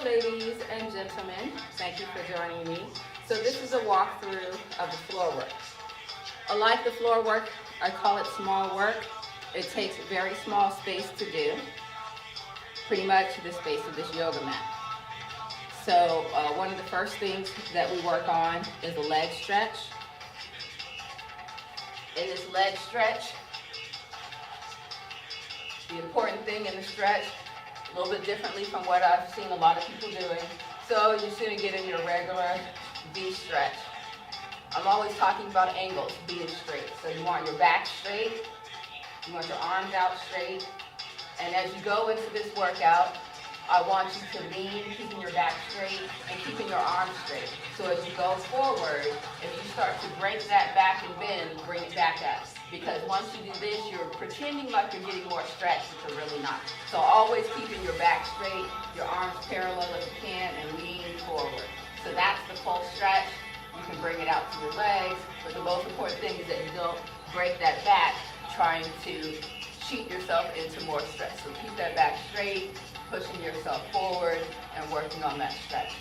ladies and gentlemen, thank you for joining me. So this is a walkthrough of the floor work. Like the floor work, I call it small work. It takes very small space to do, pretty much the space of this yoga mat. So one of the first things that we work on is a leg stretch. In this leg stretch, the important thing in the stretch, a little bit differently from what I've seen a lot of people doing. So you're just going to get in your regular V stretch. I'm always talking about angles, being straight. So you want your back straight, you want your arms out straight, and as you go into this workout, I want you to lean, keeping your back straight and keeping your arms straight. So as you go forward, if you start to break that back and bend, bring it back up. Because once you do this, you're pretending like you're getting more stretch, but you're really not. So always keeping your back straight, your arms parallel if you can, and lean forward. So that's the full stretch. You can bring it out to your legs, but the most important thing is that you don't break that back trying to cheat yourself into more stretch. So keep that back straight, pushing yourself forward, and working on that stretch.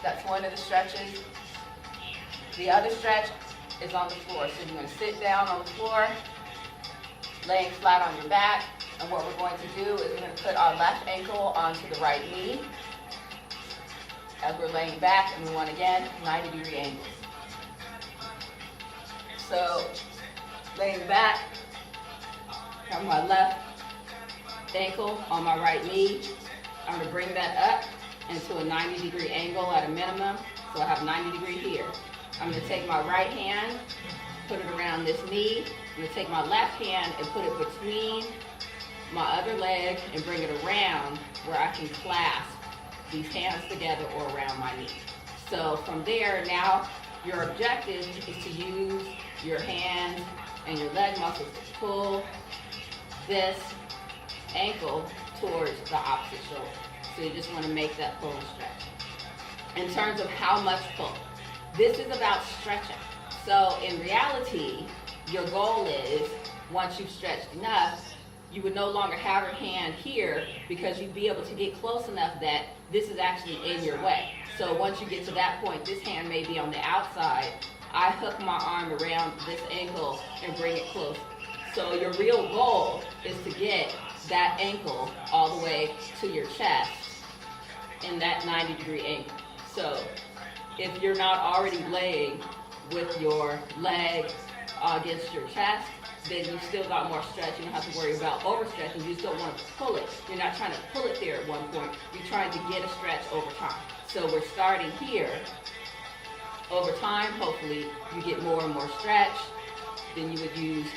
That's one of the stretches. The other stretch is on the floor. So you're going to sit down on the floor, laying flat on your back, and what we're going to do is we're going to put our left ankle onto the right knee as we're laying back, and we want, again, 90-degree angles. So laying back, have my left ankle on my right knee. I'm going to bring that up into a 90-degree angle at a minimum, so I have 90 degree here. I'm going to take my right hand, put it around this knee. I'm going to take my left hand and put it between my other leg and bring it around where I can clasp these hands together or around my knee. So from there, now your objective is to use your hands and your leg muscles to pull this ankle towards the opposite shoulder. So you just want to make that pull and stretch. In terms of how much pull, this is about stretching. So in reality, your goal is, once you've stretched enough, you would no longer have your hand here because you'd be able to get close enough that this is actually in your way. So once you get to that point, this hand may be on the outside. I hook my arm around this ankle and bring it close. So your real goal is to get that ankle all the way to your chest in that 90-degree angle. So if you're not already laying with your leg against your chest, then you still got more stretch. You don't have to worry about overstretching. You just don't want to pull it. You're not trying to pull it there at one point. You're trying to get a stretch over time. So we're starting here. Over time, hopefully, you get more and more stretch. Then you would use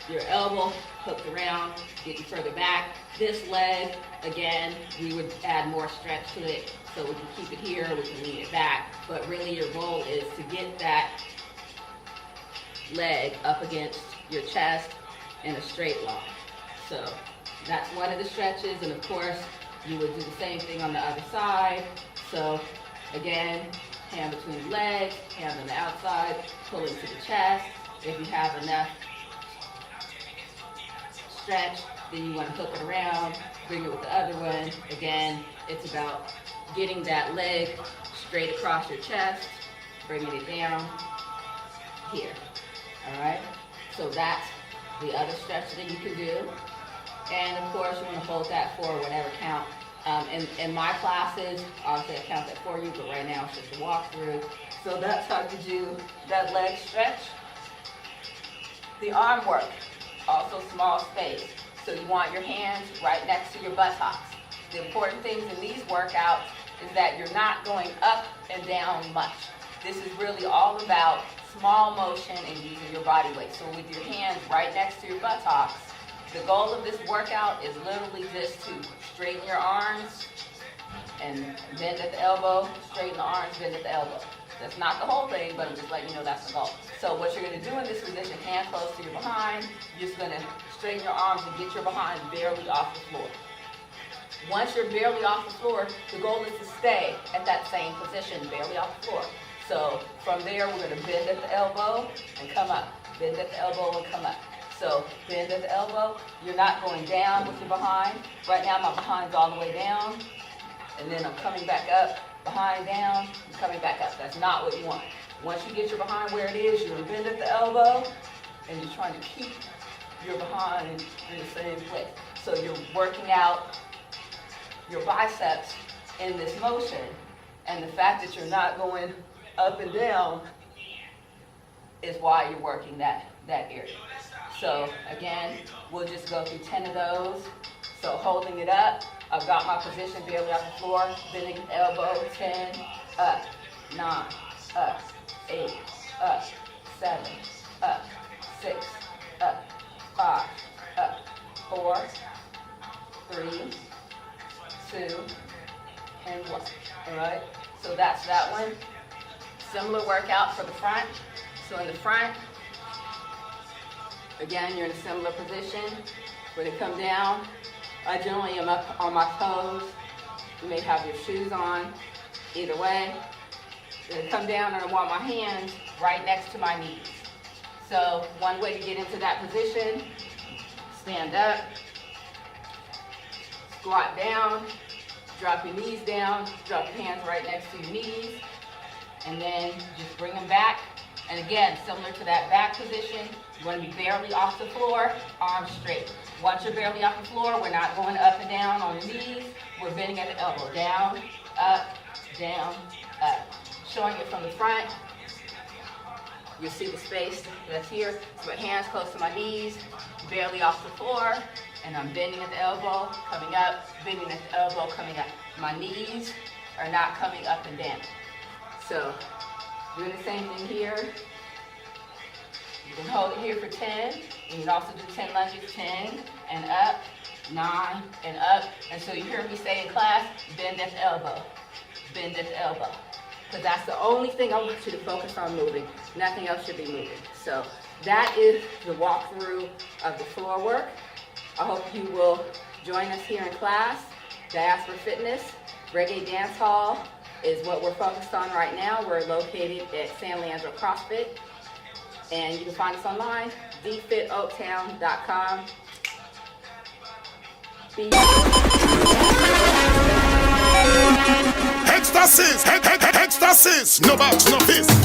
your elbow hooked around, get you further back. This leg, again, we would add more stretch to it. So we can keep it here, we can lean it back. But really your goal is to get that leg up against your chest in a straight line. So that's one of the stretches, and of course you would do the same thing on the other side. So again, hand between the legs, hand on the outside, pulling to the chest. If you have enough stretch, then you want to hook it around, bring it with the other one. Again, it's about getting that leg straight across your chest, bringing it down here. All right? So that's the other stretch that you can do. And of course, you want to hold that for whatever count. In my classes, obviously I count that for you, but right now it's just a walkthrough. So that's how you do that leg stretch. The arm work, also small space. So you want your hands right next to your buttocks. The important things in these workouts is that you're not going up and down much. This is really all about small motion and using your body weight. So with your hands right next to your buttocks, the goal of this workout is literally just to straighten your arms and bend at the elbow, straighten the arms, bend at the elbow. That's not the whole thing, but I'm just letting you know that's the goal. So what you're going to do in this position, hand close to your behind, you're just going to straighten your arms and get your behind barely off the floor. Once you're barely off the floor, the goal is to stay at that same position, barely off the floor. So from there, we're going to bend at the elbow and come up. Bend at the elbow and come up. So bend at the elbow. You're not going down with your behind. Right now, my behind's all the way down. and then I'm coming back up, behind down, and coming back up. That's not what you want. Once you get your behind where it is, you're gonna bend at the elbow, and you're trying to keep your behind in the same place. So you're working out your biceps in this motion, and the fact that you're not going up and down is why you're working that area. So again, we'll just go through 10 of those. So holding it up, I've got my position barely off the floor, bending the elbow, 10, up, 9, up, 8, up, 7, up, 6, up, 5, up, 4, 3, 2, and 1. All right, so that's that one. Similar workout for the front. So in the front, again, you're in a similar position. When you come down, I generally am up on my toes. You may have your shoes on, either way. Then come down and I want my hands right next to my knees. So one way to get into that position, stand up, squat down, drop your knees down, drop your hands right next to your knees, and then just bring them back. And again, similar to that back position, you want to be barely off the floor, arms straight. Once you're barely off the floor, we're not going up and down on the knees, we're bending at the elbow, down, up, up. Showing it from the front, you'll see the space that's here. So my hands close to my knees, barely off the floor, and I'm bending at the elbow, coming up, bending at the elbow, coming up. My knees are not coming up and down. So, doing the same thing here. You can hold it here for 10. You can also do 10 lunges, 10 and up, 9 and up. And so you hear me say in class, bend at the elbow, bend at the elbow. Because that's the only thing I want you to focus on moving. Nothing else should be moving. So that is the walkthrough of the floor work. I hope you will join us here in class. Diaspora Fitness, Reggae Dance Hall is what we're focused on right now. We're located at San Leandro CrossFit. And you can find us online, thefitoaktown.com. Ecstasy, no box, no fist.